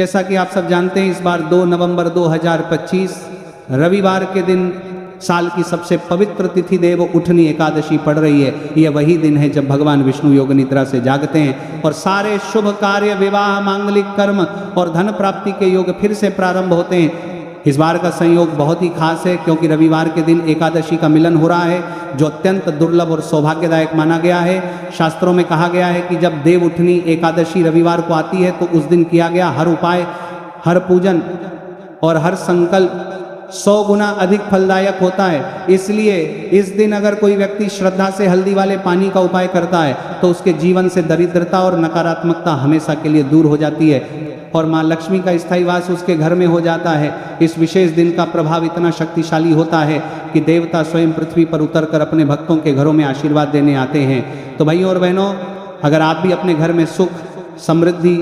जैसा कि आप सब जानते हैं, इस बार 2 नवंबर 2025 रविवार के दिन साल की सबसे पवित्र तिथि देव उठनी एकादशी पड़ रही है। यह वही दिन है जब भगवान विष्णु योग निद्रा से जागते हैं और सारे शुभ कार्य, विवाह, मांगलिक कर्म और धन प्राप्ति के योग फिर से प्रारंभ होते हैं। इस बार का संयोग बहुत ही खास है क्योंकि रविवार के दिन एकादशी का मिलन हो रहा है, जो अत्यंत दुर्लभ और सौभाग्यदायक माना गया है। शास्त्रों में कहा गया है कि जब देव उठनी एकादशी रविवार को आती है तो उस दिन किया गया हर उपाय, हर पूजन और हर संकल्प 100 गुना अधिक फलदायक होता है। इसलिए इस दिन अगर कोई व्यक्ति श्रद्धा से हल्दी वाले पानी का उपाय करता है तो उसके जीवन से दरिद्रता और नकारात्मकता हमेशा के लिए दूर हो जाती है और माँ लक्ष्मी का स्थायी वास उसके घर में हो जाता है। इस विशेष दिन का प्रभाव इतना शक्तिशाली होता है कि देवता स्वयं पृथ्वी पर उतरकर अपने भक्तों के घरों में आशीर्वाद देने आते हैं। तो भाइयों और बहनों, अगर आप भी अपने घर में सुख, समृद्धि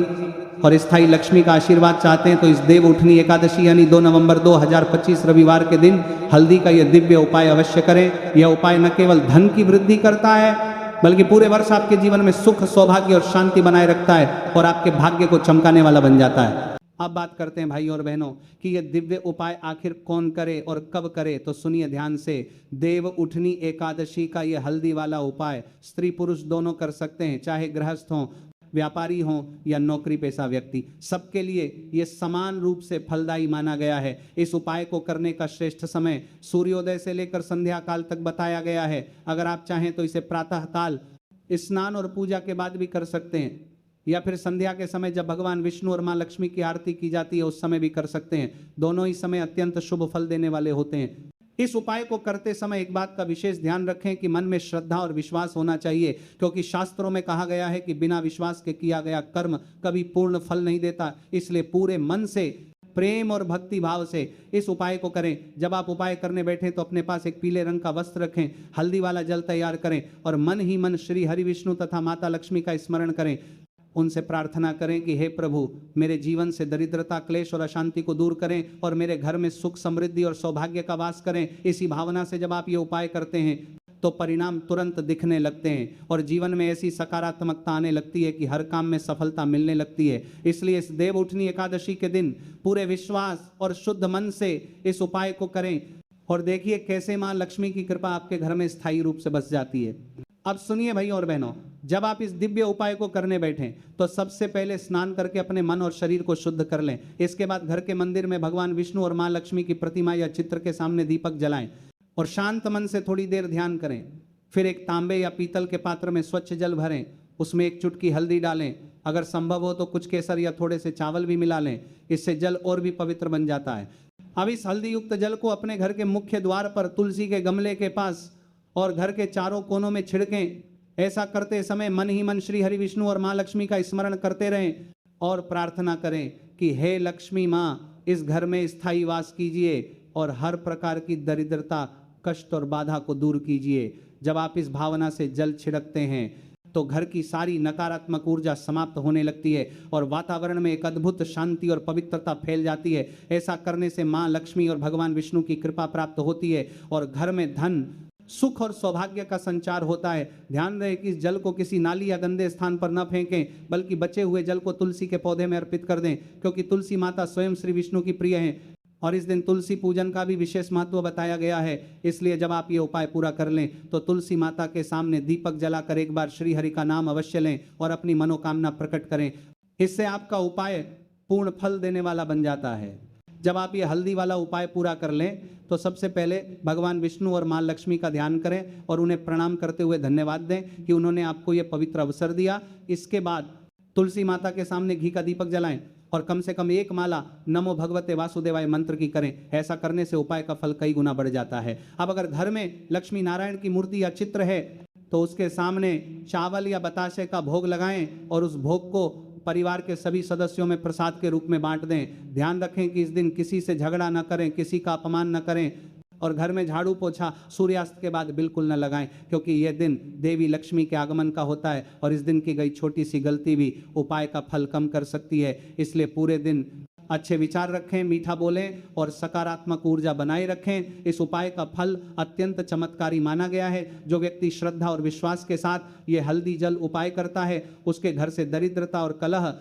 और स्थायी लक्ष्मी का आशीर्वाद चाहते हैं तो इस देव उठनी एकादशी यानी 2 नवंबर 2025 रविवार के दिन हल्दी का यह दिव्य उपाय अवश्य करें। यह उपाय न केवल धन की वृद्धि करता है बल्कि पूरे वर्ष आपके जीवन में सुख, सौभाग्य और शांति बनाए रखता है और आपके भाग्य को चमकाने वाला बन जाता है। अब बात करते हैं भाइयों और बहनों कि यह दिव्य उपाय आखिर कौन करे और कब करे, तो सुनिए ध्यान से। देव उठनी एकादशी का यह हल्दी वाला उपाय स्त्री पुरुष दोनों कर सकते हैं, चाहे गृहस्थ हों, व्यापारी हों या नौकरी पेशा व्यक्ति, सबके लिए यह समान रूप से फलदायी माना गया है। इस उपाय को करने का श्रेष्ठ समय सूर्योदय से लेकर संध्या काल तक बताया गया है। अगर आप चाहें तो इसे प्रातः काल स्नान और पूजा के बाद भी कर सकते हैं या फिर संध्या के समय जब भगवान विष्णु और माँ लक्ष्मी की आरती की जाती है उस समय भी कर सकते हैं। दोनों ही समय अत्यंत शुभ फल देने वाले होते हैं। इस उपाय को करते समय एक बात का विशेष ध्यान रखें कि मन में श्रद्धा और विश्वास होना चाहिए, क्योंकि शास्त्रों में कहा गया है कि बिना विश्वास के किया गया कर्म कभी पूर्ण फल नहीं देता। इसलिए पूरे मन से, प्रेम और भक्ति भाव से इस उपाय को करें। जब आप उपाय करने बैठें तो अपने पास एक पीले रंग का वस्त्र रखें, हल्दी वाला जल तैयार करें और मन ही मन श्री हरि विष्णु तथा माता लक्ष्मी का स्मरण करें। उनसे प्रार्थना करें कि हे प्रभु, मेरे जीवन से दरिद्रता, क्लेश और अशांति को दूर करें और मेरे घर में सुख, समृद्धि और सौभाग्य का वास करें। इसी भावना से जब आप ये उपाय करते हैं तो परिणाम तुरंत दिखने लगते हैं और जीवन में ऐसी सकारात्मकता आने लगती है कि हर काम में सफलता मिलने लगती है। इसलिए इस देव उठनी एकादशी के दिन पूरे विश्वास और शुद्ध मन से इस उपाय को करें और देखिए कैसे माँ लक्ष्मी की कृपा आपके घर में स्थायी रूप से बस जाती है। अब सुनिए भाई और बहनों, जब आप इस दिव्य उपाय को करने बैठें तो सबसे पहले स्नान करके अपने मन और शरीर को शुद्ध कर लें। इसके बाद घर के मंदिर में भगवान विष्णु और माँ लक्ष्मी की प्रतिमा या चित्र के सामने दीपक जलाएं और शांत मन से थोड़ी देर ध्यान करें। फिर एक तांबे या पीतल के पात्र में स्वच्छ जल भरें, उसमें एक चुटकी हल्दी डालें, अगर संभव हो तो कुछ केसर या थोड़े से चावल भी मिला लें, इससे जल और भी पवित्र बन जाता है। अब इस हल्दी युक्त जल को अपने घर के मुख्य द्वार पर, तुलसी के गमले के पास और घर के चारों कोनों में छिड़कें। ऐसा करते समय मन ही मन श्री हरि विष्णु और माँ लक्ष्मी का स्मरण करते रहें और प्रार्थना करें कि हे लक्ष्मी माँ, इस घर में स्थायी वास कीजिए और हर प्रकार की दरिद्रता, कष्ट और बाधा को दूर कीजिए। जब आप इस भावना से जल छिड़कते हैं तो घर की सारी नकारात्मक ऊर्जा समाप्त होने लगती है और वातावरण में एक अद्भुत शांति और पवित्रता फैल जाती है। ऐसा करने से माँ लक्ष्मी और भगवान विष्णु की कृपा प्राप्त होती है और घर में धन, सुख और सौभाग्य का संचार होता है। ध्यान रहे कि इस जल को किसी नाली या गंदे स्थान पर न फेंकें, बल्कि बचे हुए जल को तुलसी के पौधे में अर्पित कर दें, क्योंकि तुलसी माता स्वयं श्री विष्णु की प्रिय हैं और इस दिन तुलसी पूजन का भी विशेष महत्व बताया गया है। इसलिए जब आप ये उपाय पूरा कर लें तो तुलसी माता के सामने दीपक जलाकर एक बार श्री हरि का नाम अवश्य लें और अपनी मनोकामना प्रकट करें। इससे आपका उपाय पूर्ण फल देने वाला बन जाता है। जब आप ये हल्दी वाला उपाय पूरा कर लें तो सबसे पहले भगवान विष्णु और माँ लक्ष्मी का ध्यान करें और उन्हें प्रणाम करते हुए धन्यवाद दें कि उन्होंने आपको ये पवित्र अवसर दिया। इसके बाद तुलसी माता के सामने घी का दीपक जलाएं और कम से कम एक माला नमो भगवते वासुदेवाय मंत्र की करें। ऐसा करने से उपाय का फल कई गुना बढ़ जाता है। अब अगर घर में लक्ष्मी नारायण की मूर्ति या चित्र है तो उसके सामने चावल या बताशे का भोग लगाएं और उस भोग को परिवार के सभी सदस्यों में प्रसाद के रूप में बांट दें। ध्यान रखें कि इस दिन किसी से झगड़ा न करें, किसी का अपमान न करें और घर में झाड़ू पोछा सूर्यास्त के बाद बिल्कुल न लगाएं, क्योंकि यह दिन देवी लक्ष्मी के आगमन का होता है और इस दिन की गई छोटी सी गलती भी उपाय का फल कम कर सकती है। इसलिए पूरे दिन अच्छे विचार रखें, मीठा बोलें और सकारात्मक ऊर्जा बनाए रखें। इस उपाय का फल अत्यंत चमत्कारी माना गया है। जो व्यक्ति श्रद्धा और विश्वास के साथ ये हल्दी जल उपाय करता है उसके घर से दरिद्रता और कलह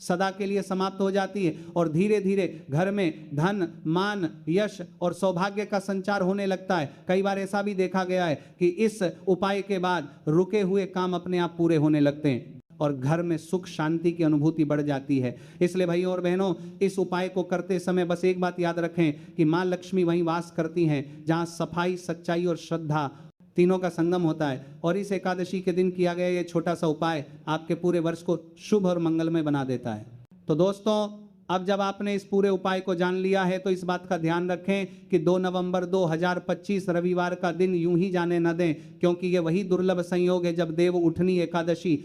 सदा के लिए समाप्त हो जाती है और धीरे धीरे घर में धन, मान, यश और सौभाग्य का संचार होने लगता है। कई बार ऐसा भी देखा गया है कि इस उपाय के बाद रुके हुए काम अपने आप पूरे होने लगते हैं और घर में सुख शांति की अनुभूति बढ़ जाती है। इसलिए भाइयों और बहनों, इस उपाय को करते समय बस एक बात याद रखें कि माँ लक्ष्मी वहीं वास करती हैं जहाँ सफाई, सच्चाई और श्रद्धा तीनों का संगम होता है। और इस एकादशी के दिन किया गया ये छोटा सा उपाय आपके पूरे वर्ष को शुभ और मंगलमय बना देता है। तो दोस्तों, अब जब आपने इस पूरे उपाय को जान लिया है तो इस बात का ध्यान रखें कि 2 नवंबर 2025 रविवार का दिन यूं ही जाने न दें, क्योंकि ये वही दुर्लभ संयोग है जब देव उठनी एकादशी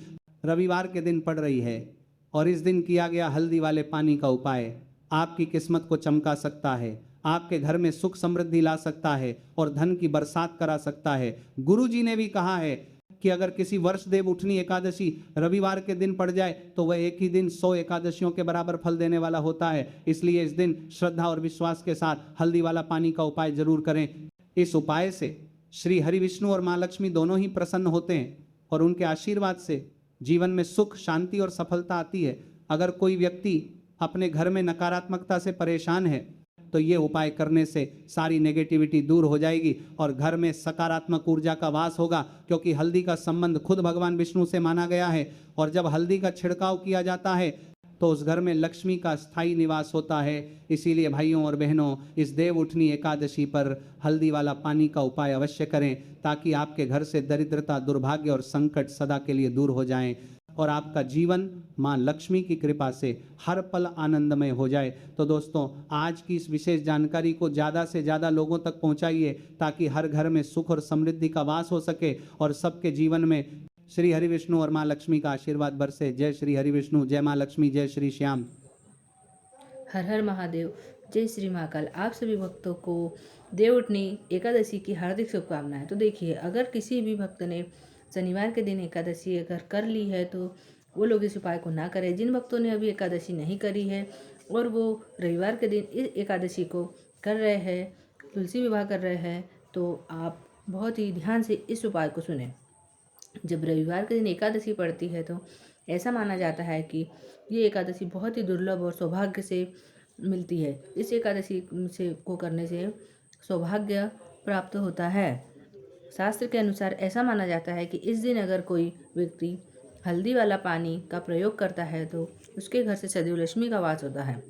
रविवार के दिन पड़ रही है। और इस दिन किया गया हल्दी वाले पानी का उपाय आपकी किस्मत को चमका सकता है, आपके घर में सुख समृद्धि ला सकता है और धन की बरसात करा सकता है। गुरु जी ने भी कहा है कि अगर किसी वर्ष देव उठनी एकादशी रविवार के दिन पड़ जाए तो वह एक ही दिन 100 एकादशियों के बराबर फल देने वाला होता है। इसलिए इस दिन श्रद्धा और विश्वास के साथ हल्दी वाला पानी का उपाय जरूर करें। इस उपाय से श्री हरि विष्णु और माँ लक्ष्मी दोनों ही प्रसन्न होते हैं और उनके आशीर्वाद से जीवन में सुख, शांति और सफलता आती है। अगर कोई व्यक्ति अपने घर में नकारात्मकता से परेशान है तो ये उपाय करने से सारी नेगेटिविटी दूर हो जाएगी और घर में सकारात्मक ऊर्जा का वास होगा, क्योंकि हल्दी का संबंध खुद भगवान विष्णु से माना गया है। और जब हल्दी का छिड़काव किया जाता है तो उस घर में लक्ष्मी का स्थायी निवास होता है। इसीलिए भाइयों और बहनों, इस देव उठनी एकादशी पर हल्दी वाला पानी का उपाय अवश्य करें ताकि आपके घर से दरिद्रता, दुर्भाग्य और संकट सदा के लिए दूर हो जाएं और आपका जीवन माँ लक्ष्मी की कृपा से हर पल आनंदमय हो जाए। तो दोस्तों, आज की इस विशेष जानकारी को ज़्यादा से ज़्यादा लोगों तक पहुँचाइए ताकि हर घर में सुख और समृद्धि का वास हो सके और सबके जीवन में श्री हरि विष्णु और माँ लक्ष्मी का आशीर्वाद बरसे। जय श्री हरि विष्णु, जय माँ लक्ष्मी, जय श्री श्याम। हर हर महादेव, जय श्री महाकाल। आप सभी भक्तों को देव उठनी एकादशी की हार्दिक शुभकामनाएं। तो देखिए, अगर किसी भी भक्त ने शनिवार के दिन एकादशी अगर कर ली है तो वो लोग इस उपाय को ना करें। जिन भक्तों ने अभी एकादशी नहीं करी है और वो रविवार के दिन इस एकादशी को कर रहे हैं, तुलसी विवाह कर रहे हैं, तो आप बहुत ही ध्यान से इस उपाय को सुने। जब रविवार के दिन एकादशी पड़ती है तो ऐसा माना जाता है कि ये एकादशी बहुत ही दुर्लभ और सौभाग्य से मिलती है। इस एकादशी से को करने से सौभाग्य प्राप्त होता है। शास्त्र के अनुसार ऐसा माना जाता है कि इस दिन अगर कोई व्यक्ति हल्दी वाला पानी का प्रयोग करता है तो उसके घर से सदैव लक्ष्मी का वास होता है।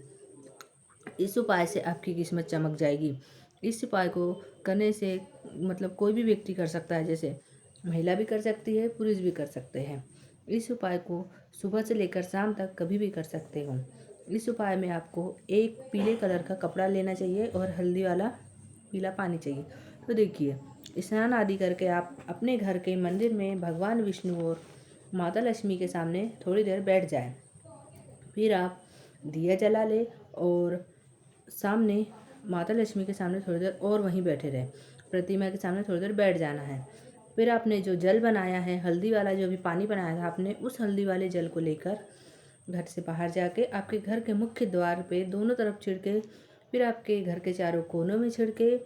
इस उपाय से आपकी किस्मत चमक जाएगी। इस उपाय को करने से मतलब कोई भी व्यक्ति कर सकता है, जैसे महिला भी कर सकती है, पुरुष भी कर सकते हैं। इस उपाय को सुबह से लेकर शाम तक कभी भी कर सकते हो। इस उपाय में आपको एक पीले कलर का कपड़ा लेना चाहिए और हल्दी वाला पीला पानी चाहिए। तो देखिए, स्नान आदि करके आप अपने घर के मंदिर में भगवान विष्णु और माता लक्ष्मी के सामने थोड़ी देर बैठ जाएं। फिर आप दिया जला ले और सामने माता लक्ष्मी के सामने थोड़ी देर और वहीं बैठे रहें। प्रतिमा के सामने थोड़ी देर बैठ जाना है। फिर आपने जो जल बनाया है, हल्दी वाला जो भी पानी बनाया था आपने, उस हल्दी वाले जल को लेकर घर से बाहर जाके आपके घर के मुख्य द्वार पे दोनों तरफ छिड़के, फिर आपके घर के चारों कोनों में छिड़के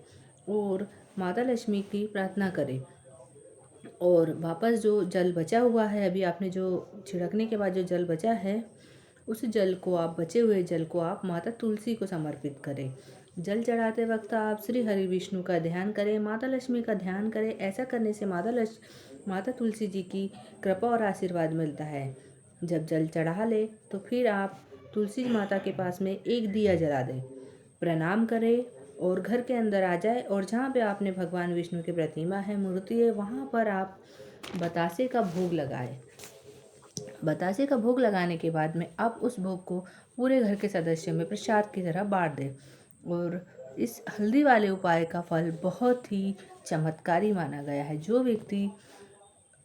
और माता लक्ष्मी की प्रार्थना करें। और वापस जो जल बचा हुआ है, अभी आपने जो छिड़कने के बाद जो जल बचा है, उस जल को आप, बचे हुए जल को आप माता तुलसी को समर्पित करें। जल चढ़ाते वक्त आप श्री हरि विष्णु का ध्यान करें, माता लक्ष्मी का ध्यान करें। ऐसा करने से माता तुलसी जी की कृपा और आशीर्वाद मिलता है। जब जल चढ़ा ले तो फिर आप तुलसी माता के पास में एक दिया जला दें, प्रणाम करें और घर के अंदर आ जाए और जहाँ पे आपने भगवान विष्णु की प्रतिमा है, मूर्ति है, वहाँ पर आप बतासे का भोग लगाएं। बतासे का भोग लगाने के बाद में आप उस भोग को पूरे घर के सदस्यों में प्रसाद की तरह बांट दें। और इस हल्दी वाले उपाय का फल बहुत ही चमत्कारी माना गया है। जो व्यक्ति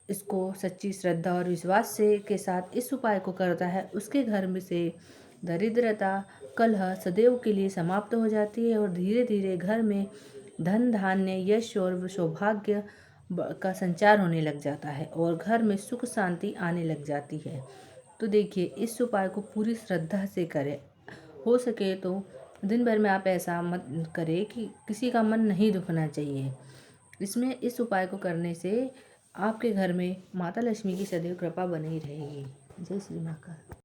इसको सच्ची श्रद्धा और विश्वास से के साथ इस उपाय को करता है, उसके घर में से दरिद्रता, कलह सदैव के लिए समाप्त हो जाती है और धीरे धीरे घर में धन, धान्य, यश और सौभाग्य का संचार होने लग जाता है और घर में सुख शांति आने लग जाती है। तो देखिए, इस उपाय को पूरी श्रद्धा से करें। हो सके तो दिन भर में आप ऐसा मत करें कि किसी का मन नहीं दुखना चाहिए। इस उपाय को करने से आपके घर में माता लक्ष्मी की सदैव कृपा बनी रहेगी। जय श्री महाकाल।